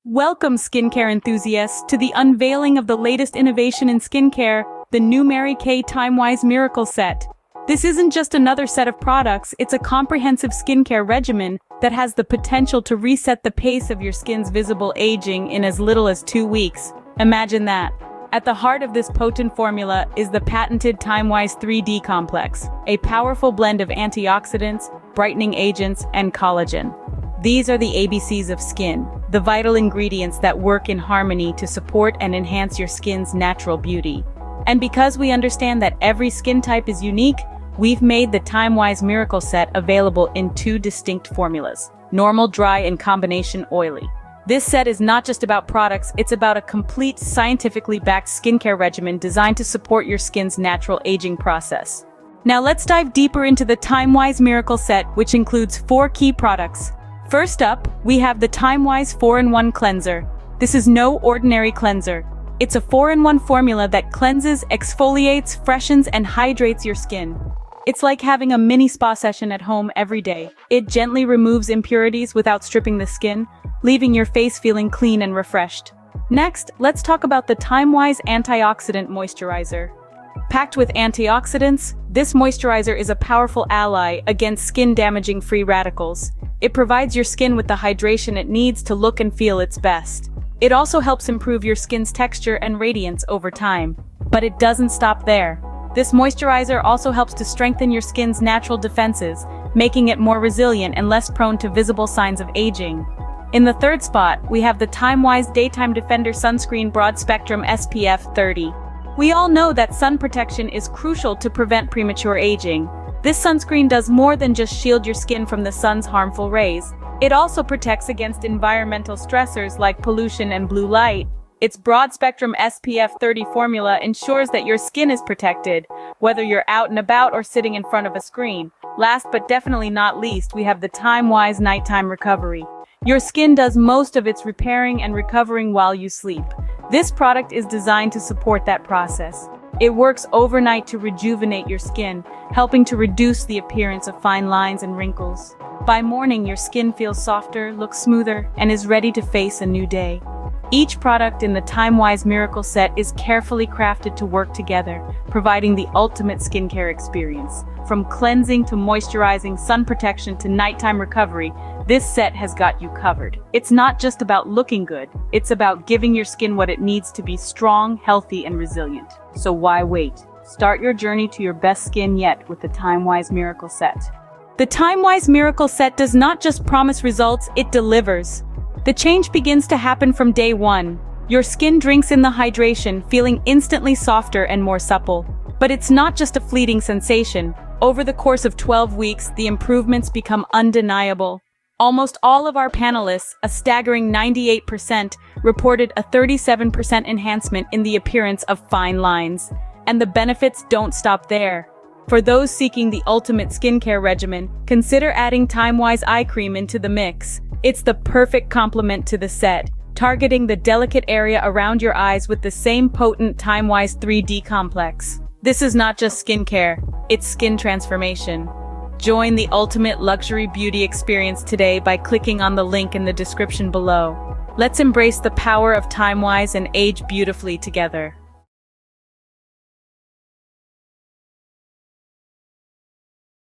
Welcome, skincare enthusiasts, to the unveiling of the latest innovation in skincare, the new Mary Kay TimeWise Miracle Set. This isn't just another set of products, it's a comprehensive skincare regimen that has the potential to reset the pace of your skin's visible aging in as little as 2 weeks. Imagine that. At the heart of this potent formula is the patented TimeWise 3D complex, a powerful blend of antioxidants, brightening agents, and collagen. These are the ABCs of skin, the vital ingredients that work in harmony to support and enhance your skin's natural beauty. And because we understand that every skin type is unique, we've made the TimeWise Miracle Set available in 2 distinct formulas: normal, dry, and combination oily. This set is not just about products, it's about a complete, scientifically backed skincare regimen designed to support your skin's natural aging process. Now let's dive deeper into the TimeWise Miracle Set, which includes 4 key products. First up, we have the TimeWise 4-in-1 Cleanser. This is no ordinary cleanser. It's a 4-in-1 formula that cleanses, exfoliates, freshens, and hydrates your skin. It's like having a mini spa session at home every day. It gently removes impurities without stripping the skin, leaving your face feeling clean and refreshed. Next, let's talk about the TimeWise Antioxidant Moisturizer. Packed with antioxidants, this moisturizer is a powerful ally against skin-damaging free radicals. It provides your skin with the hydration it needs to look and feel its best. It also helps improve your skin's texture and radiance over time. But it doesn't stop there. This moisturizer also helps to strengthen your skin's natural defenses, making it more resilient and less prone to visible signs of aging. In the third spot, we have the TimeWise Daytime Defender Sunscreen Broad Spectrum SPF 30. We all know that sun protection is crucial to prevent premature aging. This sunscreen does more than just shield your skin from the sun's harmful rays. It also protects against environmental stressors like pollution and blue light. Its broad-spectrum SPF 30 formula ensures that your skin is protected, whether you're out and about or sitting in front of a screen. Last but definitely not least, we have the TimeWise Nighttime Recovery. Your skin does most of its repairing and recovering while you sleep. This product is designed to support that process. It works overnight to rejuvenate your skin, helping to reduce the appearance of fine lines and wrinkles. By morning, your skin feels softer, looks smoother, and is ready to face a new day. Each product in the TimeWise Miracle Set is carefully crafted to work together, providing the ultimate skincare experience. From cleansing to moisturizing, sun protection to nighttime recovery, this set has got you covered. It's not just about looking good, it's about giving your skin what it needs to be strong, healthy, and resilient. So why wait? Start your journey to your best skin yet with the TimeWise Miracle Set. The TimeWise Miracle Set does not just promise results, it delivers. The change begins to happen from day 1. Your skin drinks in the hydration, feeling instantly softer and more supple. But it's not just a fleeting sensation. Over the course of 12 weeks, the improvements become undeniable. Almost all of our panelists, a staggering 98%, reported a 37% enhancement in the appearance of fine lines. And the benefits don't stop there. For those seeking the ultimate skincare regimen, consider adding TimeWise Eye Cream into the mix. It's the perfect complement to the set, targeting the delicate area around your eyes with the same potent TimeWise 3D complex. This is not just skincare, it's skin transformation. Join the ultimate luxury beauty experience today by clicking on the link in the description below. Let's embrace the power of TimeWise and age beautifully together.